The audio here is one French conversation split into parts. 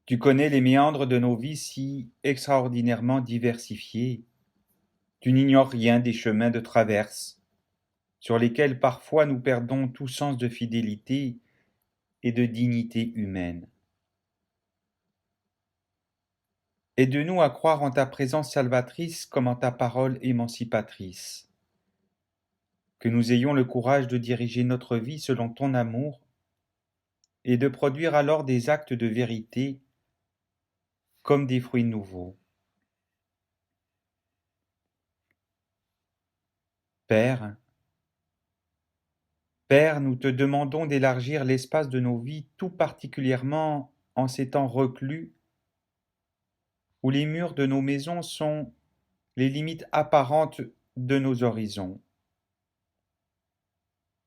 Tu connais les méandres de nos vies si extraordinairement diversifiés. Tu n'ignores rien des chemins de traverse, sur lesquels parfois nous perdons tout sens de fidélité et de dignité humaine. Aide-nous à croire en ta présence salvatrice comme en ta parole émancipatrice. Que nous ayons le courage de diriger notre vie selon ton amour et de produire alors des actes de vérité comme des fruits nouveaux. Père, Père, nous te demandons d'élargir l'espace de nos vies, tout particulièrement en ces temps reclus où les murs de nos maisons sont les limites apparentes de nos horizons.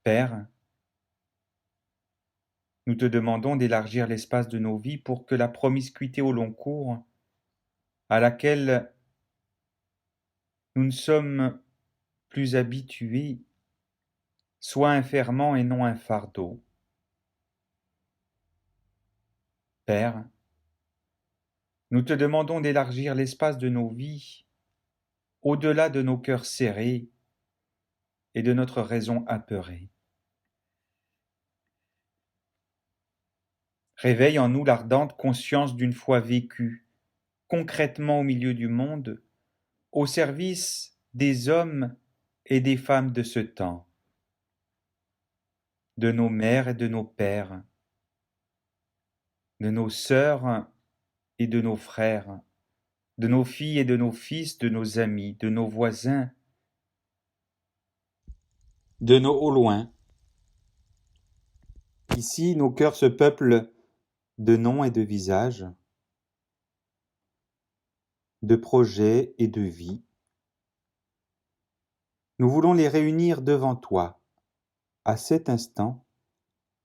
Père, nous te demandons d'élargir l'espace de nos vies pour que la promiscuité au long cours, à laquelle nous ne sommes plus habitués, soit un ferment et non un fardeau. Père, nous te demandons d'élargir l'espace de nos vies au-delà de nos cœurs serrés et de notre raison apeurée. Réveille en nous l'ardente conscience d'une foi vécue, concrètement au milieu du monde, au service des hommes et des femmes de ce temps, de nos mères et de nos pères, de nos sœurs et de nos frères, de nos filles et de nos fils, de nos amis, de nos voisins, de nos au loin. Ici, nos cœurs se peuplent de noms et de visages, de projets et de vies. Nous voulons les réunir devant toi, à cet instant,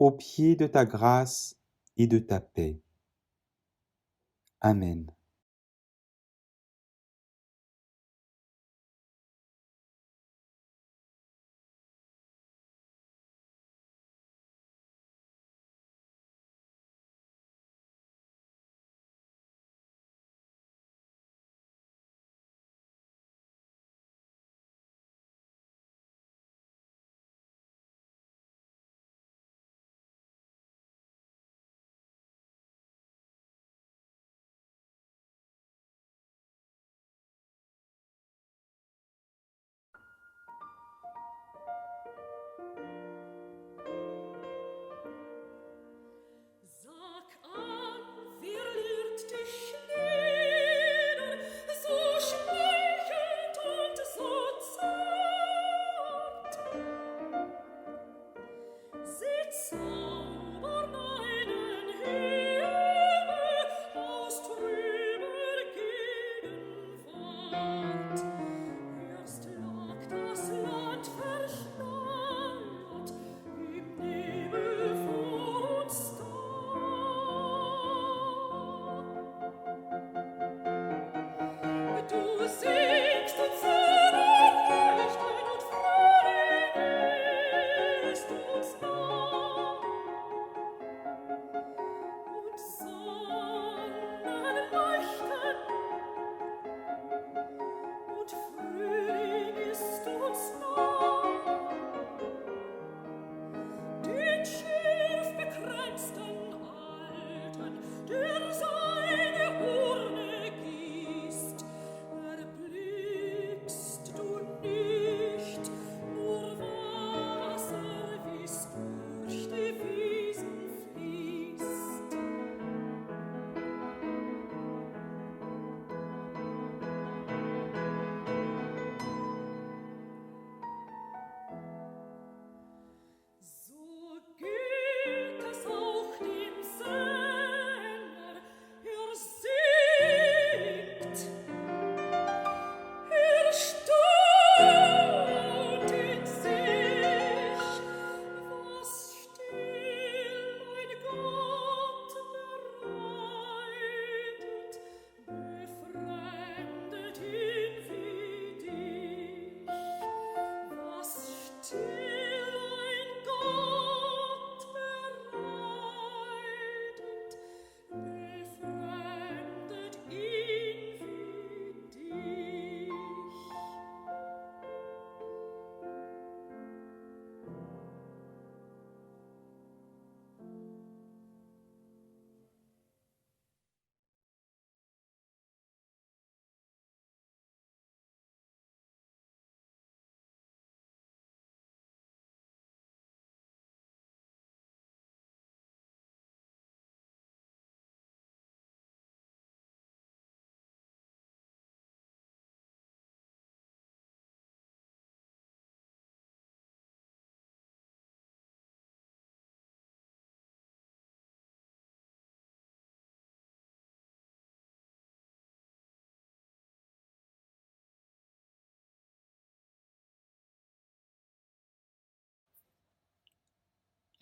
au pied de ta grâce et de ta paix. Amen.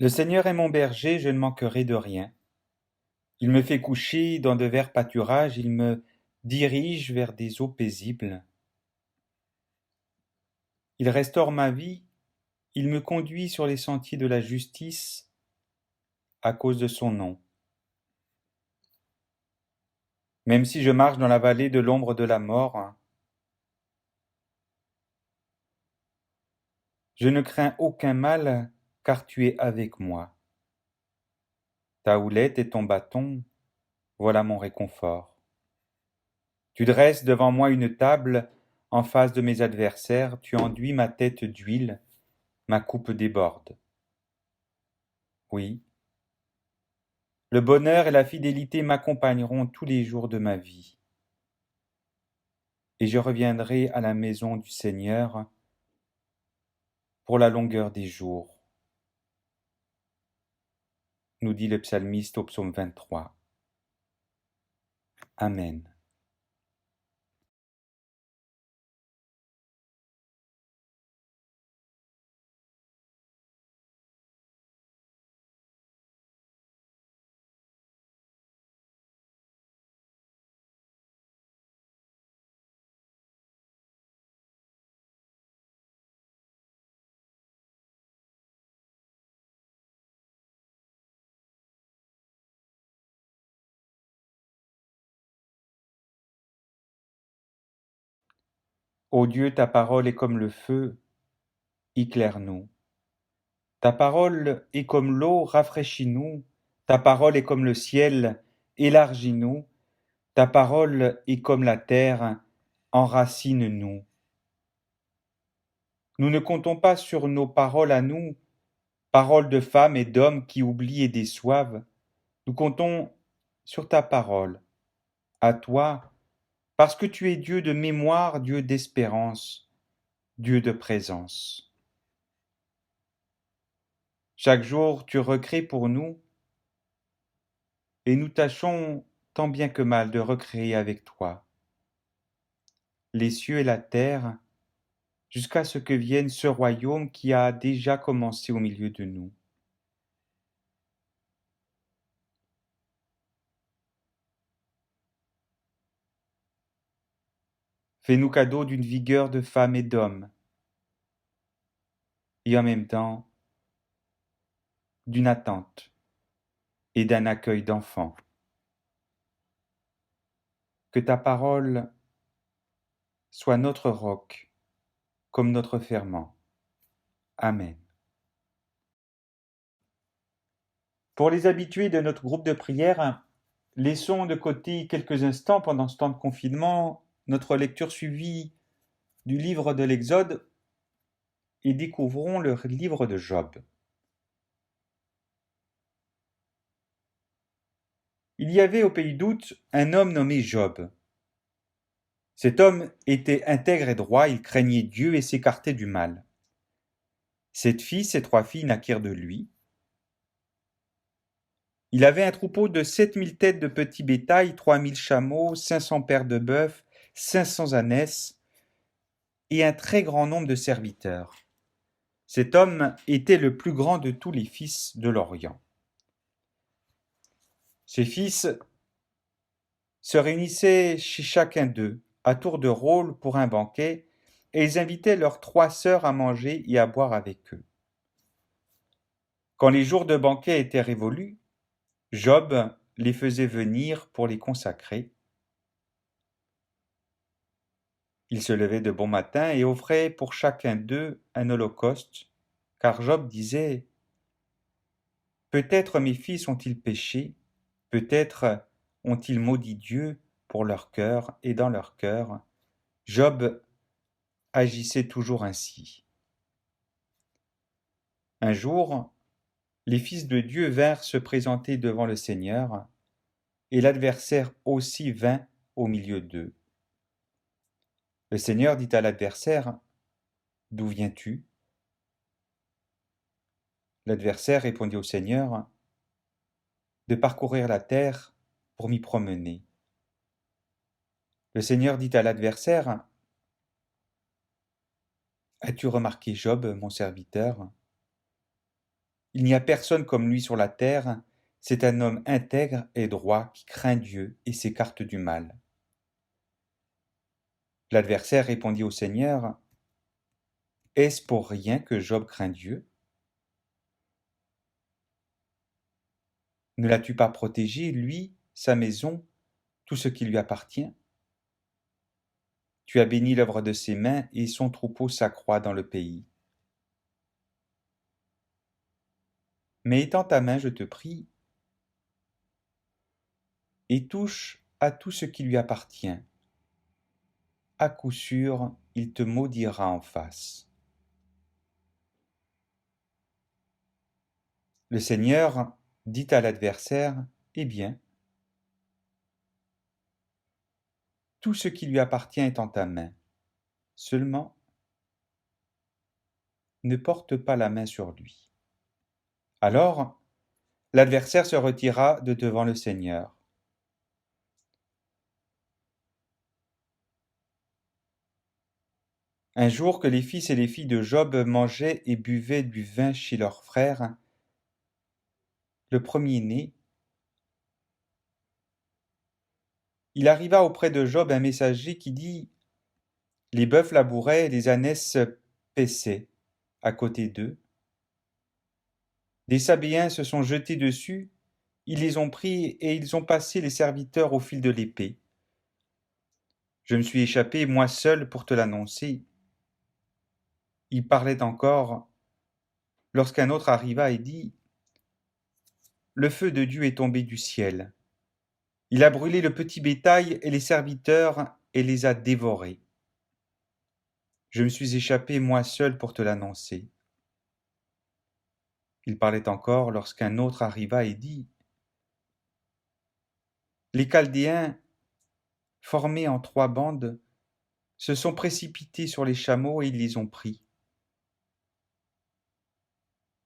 Le Seigneur est mon berger, je ne manquerai de rien. Il me fait coucher dans de verts pâturages, il me dirige vers des eaux paisibles. Il restaure ma vie, il me conduit sur les sentiers de la justice à cause de son nom. Même si je marche dans la vallée de l'ombre de la mort, je ne crains aucun mal, car tu es avec moi. Ta houlette et ton bâton, voilà mon réconfort. Tu dresses devant moi une table en face de mes adversaires, tu enduis ma tête d'huile, ma coupe déborde. Oui, le bonheur et la fidélité m'accompagneront tous les jours de ma vie. Et je reviendrai à la maison du Seigneur pour la longueur des jours, nous dit le psalmiste au psaume 23. Amen. Ô Dieu, ta parole est comme le feu, éclaire-nous. Ta parole est comme l'eau, rafraîchis-nous. Ta parole est comme le ciel, élargis-nous. Ta parole est comme la terre, enracine-nous. Nous ne comptons pas sur nos paroles à nous, paroles de femmes et d'hommes qui oublient et déçoivent. Nous comptons sur ta parole, à toi, parce que tu es Dieu de mémoire, Dieu d'espérance, Dieu de présence. Chaque jour, tu recrées pour nous, et nous tâchons tant bien que mal de recréer avec toi les cieux et la terre, jusqu'à ce que vienne ce royaume qui a déjà commencé au milieu de nous. Fais-nous cadeau d'une vigueur de femme et d'homme, et en même temps d'une attente et d'un accueil d'enfant. Que ta parole soit notre roc comme notre ferment. Amen. Pour les habitués de notre groupe de prière, laissons de côté quelques instants pendant ce temps de confinement notre lecture suivie du livre de l'Exode et découvrons le livre de Job. Il y avait au pays d'Out un homme nommé Job. Cet homme était intègre et droit, il craignait Dieu et s'écartait du mal. 7 fils et 3 filles naquirent de lui. Il avait un troupeau de 7000 têtes de petit bétail, 3000 chameaux, 500 paires de bœufs, 500 ânesses et un très grand nombre de serviteurs. Cet homme était le plus grand de tous les fils de l'Orient. Ses fils se réunissaient chez chacun d'eux, à tour de rôle pour un banquet, et ils invitaient leurs 3 sœurs à manger et à boire avec eux. Quand les jours de banquet étaient révolus, Job les faisait venir pour les consacrer. Il se levait de bon matin et offrait pour chacun d'eux un holocauste, car Job disait: Peut-être mes fils ont-ils péché, peut-être ont-ils maudit Dieu pour leur cœur, et dans leur cœur, Job agissait toujours ainsi. Un jour, les fils de Dieu vinrent se présenter devant le Seigneur, et l'adversaire aussi vint au milieu d'eux. Le Seigneur dit à l'adversaire: D'où viens-tu? L'adversaire répondit au Seigneur: De parcourir la terre pour m'y promener. Le Seigneur dit à l'adversaire: As-tu remarqué Job, mon serviteur? Il n'y a personne comme lui sur la terre, c'est un homme intègre et droit qui craint Dieu et s'écarte du mal. L'adversaire répondit au Seigneur, est-ce pour rien que Job craint Dieu? Ne l'as-tu pas protégé, lui, sa maison, tout ce qui lui appartient? Tu as béni l'œuvre de ses mains et son troupeau s'accroît dans le pays. Mais étends ta main, je te prie, et touche à tout ce qui lui appartient. À coup sûr, il te maudira en face. Le Seigneur dit à l'adversaire, eh bien, tout ce qui lui appartient est en ta main. Seulement, ne porte pas la main sur lui. Alors, l'adversaire se retira de devant le Seigneur. Un jour que les fils et les filles de Job mangeaient et buvaient du vin chez leur frère, le premier-né, il arriva auprès de Job un messager qui dit « Les bœufs labouraient, les ânesses paissaient à côté d'eux. Des Sabéens se sont jetés dessus, ils les ont pris et ils ont passé les serviteurs au fil de l'épée. Je me suis échappé, moi seul, pour te l'annoncer. » Il parlait encore lorsqu'un autre arriva et dit « Le feu de Dieu est tombé du ciel. Il a brûlé le petit bétail et les serviteurs et les a dévorés. Je me suis échappé moi seul pour te l'annoncer. » Il parlait encore lorsqu'un autre arriva et dit « Les Chaldéens, formés en 3 bandes, se sont précipités sur les chameaux et ils les ont pris.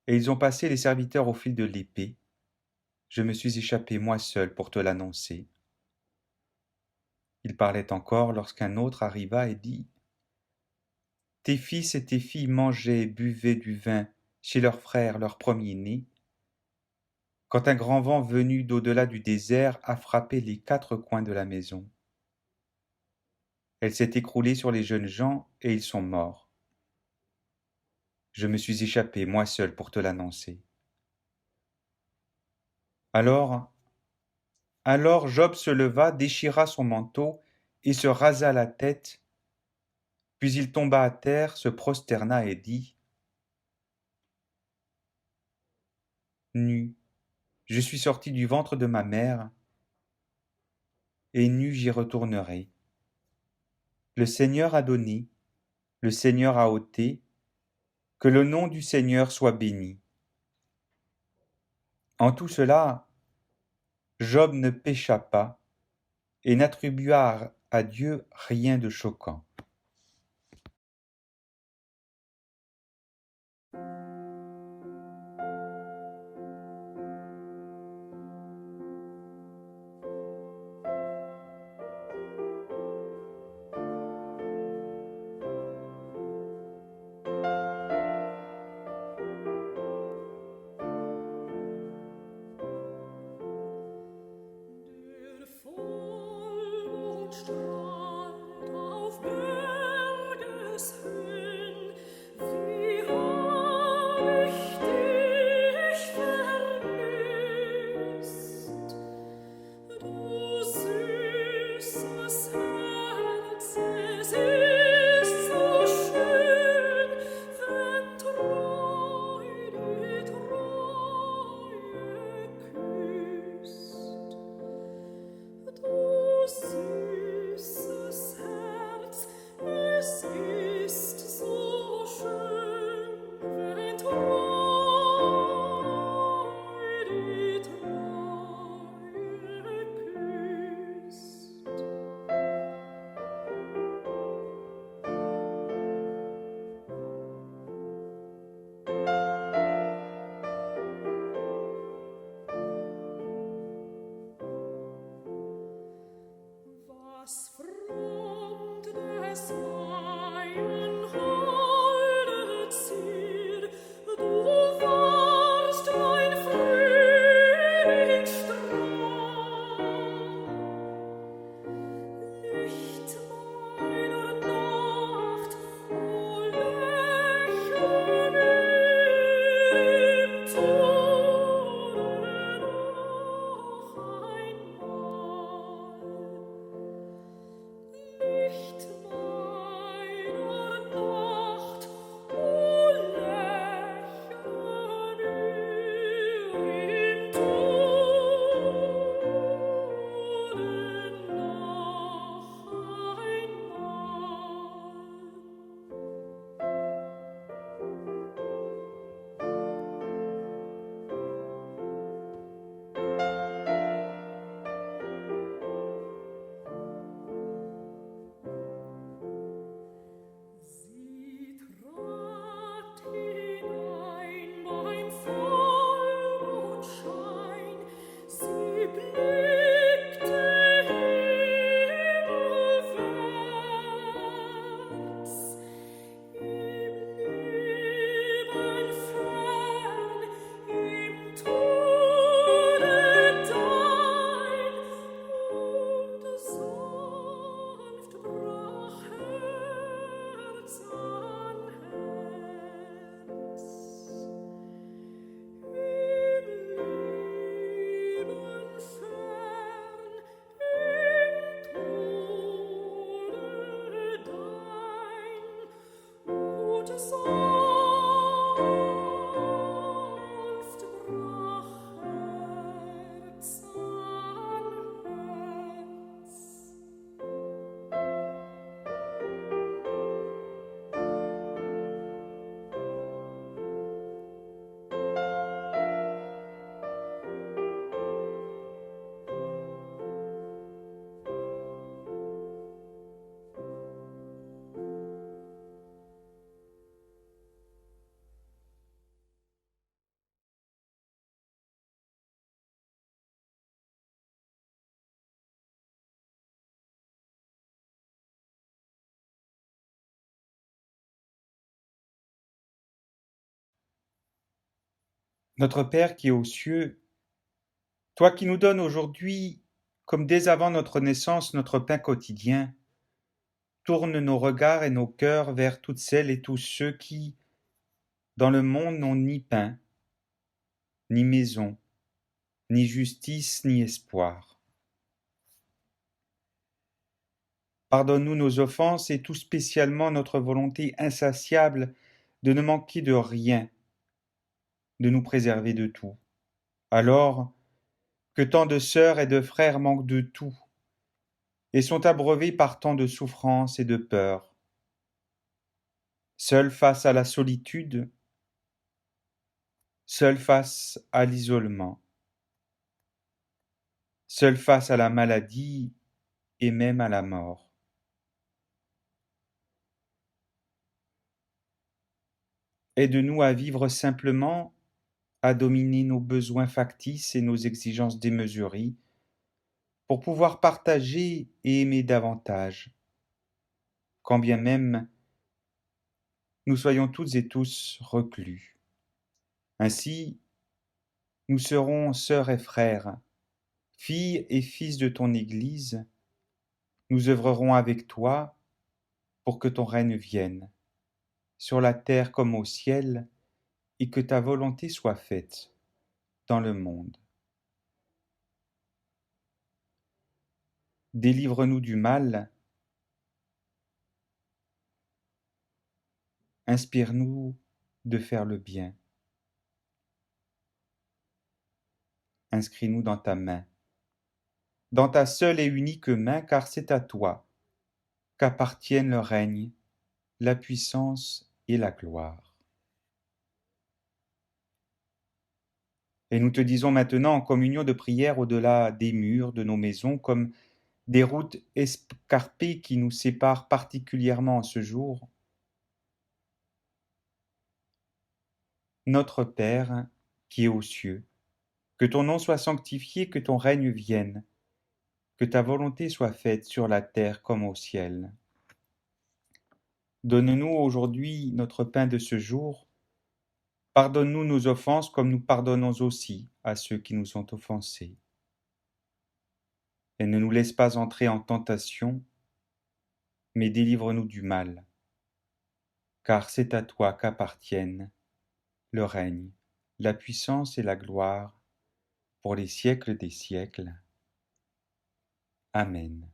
Et ils ont passé les serviteurs au fil de l'épée. Je me suis échappé moi seul pour te l'annoncer. » Il parlait encore lorsqu'un autre arriva et dit « Tes fils et tes filles mangeaient et buvaient du vin chez leur frère, leur premier-né, quand un grand vent venu d'au-delà du désert a frappé les 4 coins de la maison. Elle s'est écroulée sur les jeunes gens et ils sont morts. Je me suis échappé moi seul pour te l'annoncer. » Alors Job se leva, déchira son manteau et se rasa la tête, puis il tomba à terre, se prosterna et dit « Nu, je suis sorti du ventre de ma mère, et nu j'y retournerai. Le Seigneur a donné, le Seigneur a ôté, que le nom du Seigneur soit béni. » En tout cela, Job ne pécha pas et n'attribua à Dieu rien de choquant. Der Vollmond strahlt auf Notre Père qui es aux cieux, toi qui nous donnes aujourd'hui, comme dès avant notre naissance, notre pain quotidien, tourne nos regards et nos cœurs vers toutes celles et tous ceux qui, dans le monde, n'ont ni pain, ni maison, ni justice, ni espoir. Pardonne-nous nos offenses et tout spécialement notre volonté insatiable de ne manquer de rien, de nous préserver de tout. Alors que tant de sœurs et de frères manquent de tout et sont abreuvés par tant de souffrances et de peurs. Seuls face à la solitude, seuls face à l'isolement, seuls face à la maladie et même à la mort. Aide-nous à vivre simplement, à dominer nos besoins factices et nos exigences démesurées, pour pouvoir partager et aimer davantage, quand bien même nous soyons toutes et tous reclus. Ainsi, nous serons sœurs et frères, filles et fils de ton Église, nous œuvrerons avec toi pour que ton règne vienne, sur la terre comme au ciel, et que ta volonté soit faite dans le monde. Délivre-nous du mal, inspire-nous de faire le bien. Inscris-nous dans ta main, dans ta seule et unique main, car c'est à toi qu'appartiennent le règne, la puissance et la gloire. Et nous te disons maintenant en communion de prière au-delà des murs de nos maisons, comme des routes escarpées qui nous séparent particulièrement en ce jour. Notre Père, qui es aux cieux, que ton nom soit sanctifié, que ton règne vienne, que ta volonté soit faite sur la terre comme au ciel. Donne-nous aujourd'hui notre pain de ce jour. Pardonne-nous nos offenses comme nous pardonnons aussi à ceux qui nous ont offensés. Et ne nous laisse pas entrer en tentation, mais délivre-nous du mal, car c'est à toi qu'appartiennent le règne, la puissance et la gloire pour les siècles des siècles. Amen.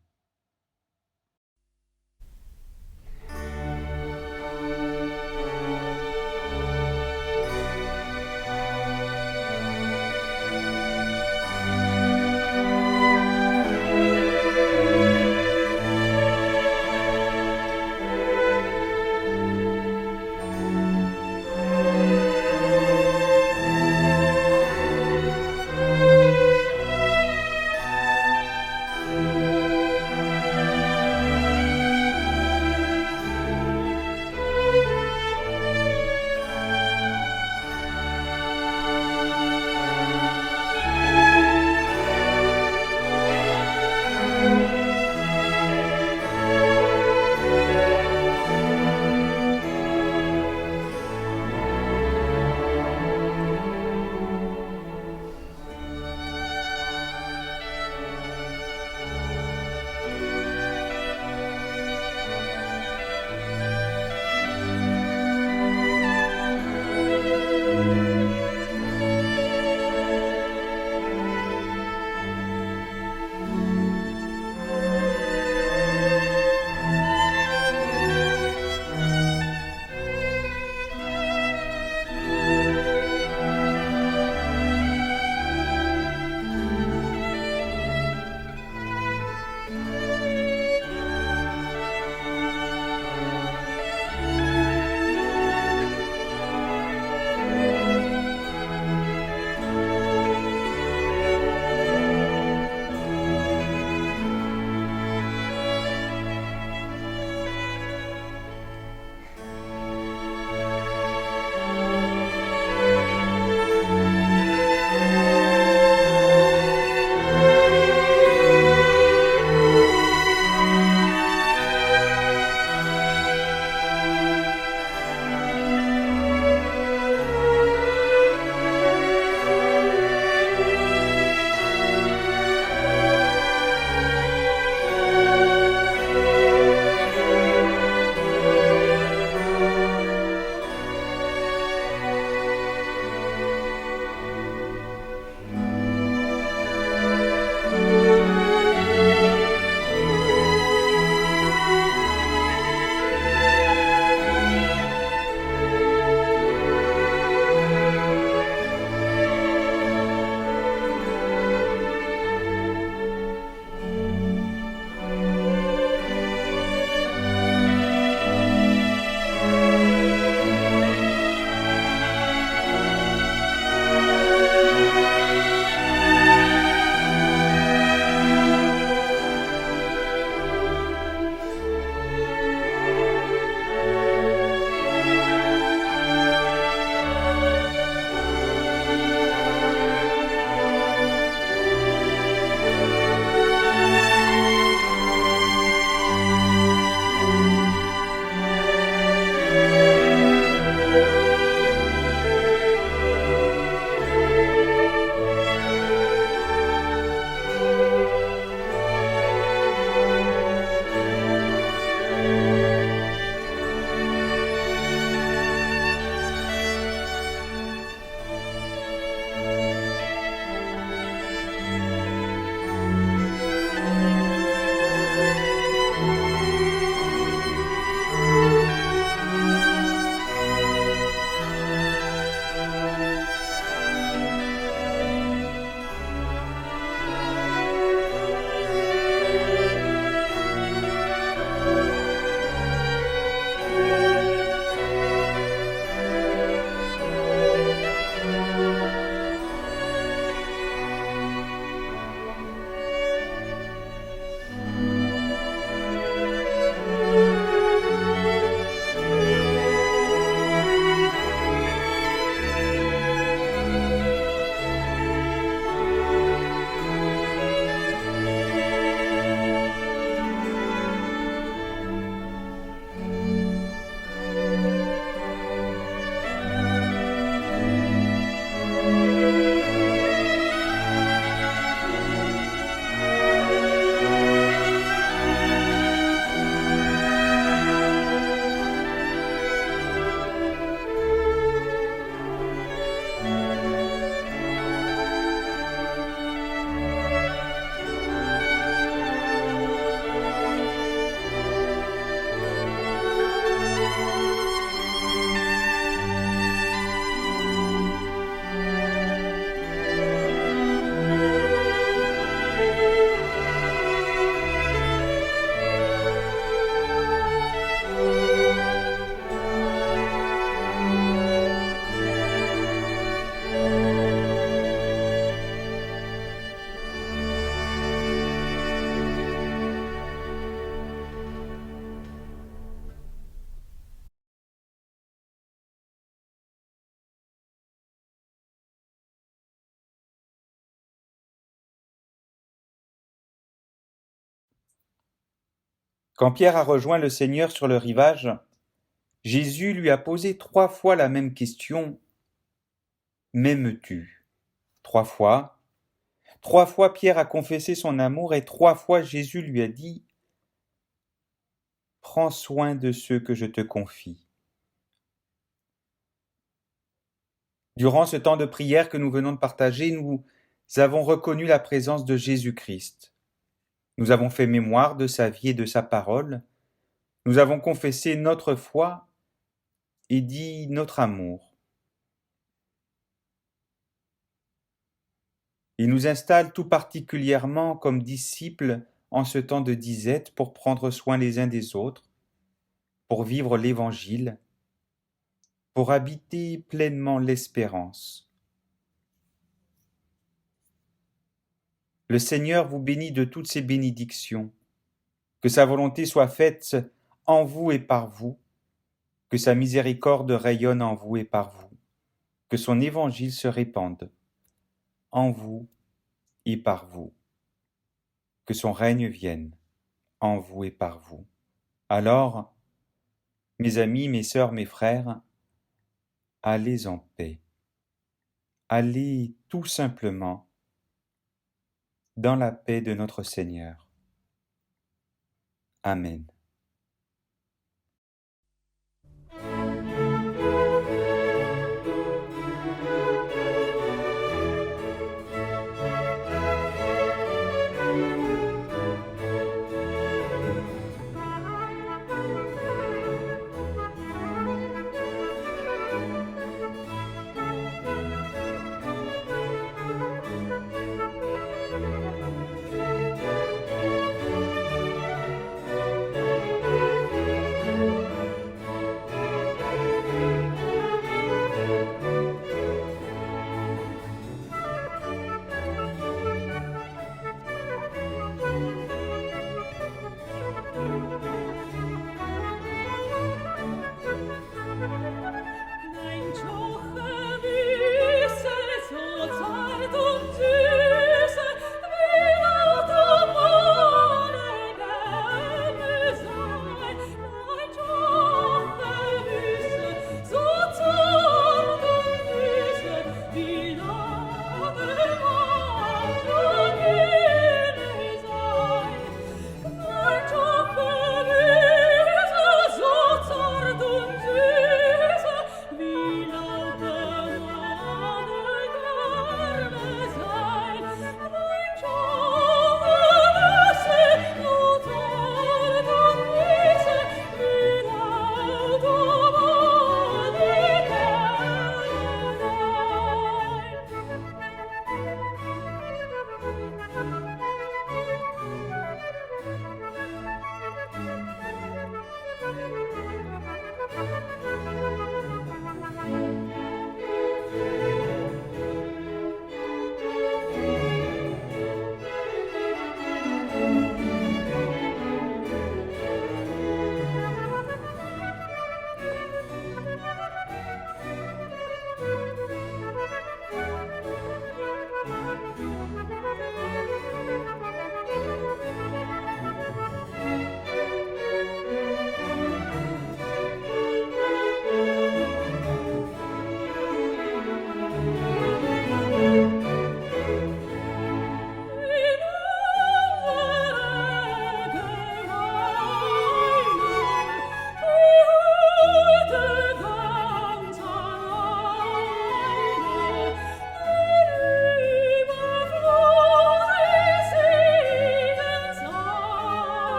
Quand Pierre a rejoint le Seigneur sur le rivage, Jésus lui a posé 3 fois la même question. M'aimes-tu? 3 fois. 3 fois Pierre a confessé son amour et 3 fois Jésus lui a dit: Prends soin de ceux que je te confie. Durant ce temps de prière que nous venons de partager, nous avons reconnu la présence de Jésus-Christ. Nous avons fait mémoire de sa vie et de sa parole. Nous avons confessé notre foi et dit notre amour. Il nous installe tout particulièrement comme disciples en ce temps de disette pour prendre soin les uns des autres, pour vivre l'Évangile, pour habiter pleinement l'espérance. Le Seigneur vous bénit de toutes ses bénédictions, que sa volonté soit faite en vous et par vous, que sa miséricorde rayonne en vous et par vous, que son évangile se répande en vous et par vous, que son règne vienne en vous et par vous. Alors, mes amis, mes sœurs, mes frères, allez en paix. Allez tout simplement dans la paix de notre Seigneur. Amen.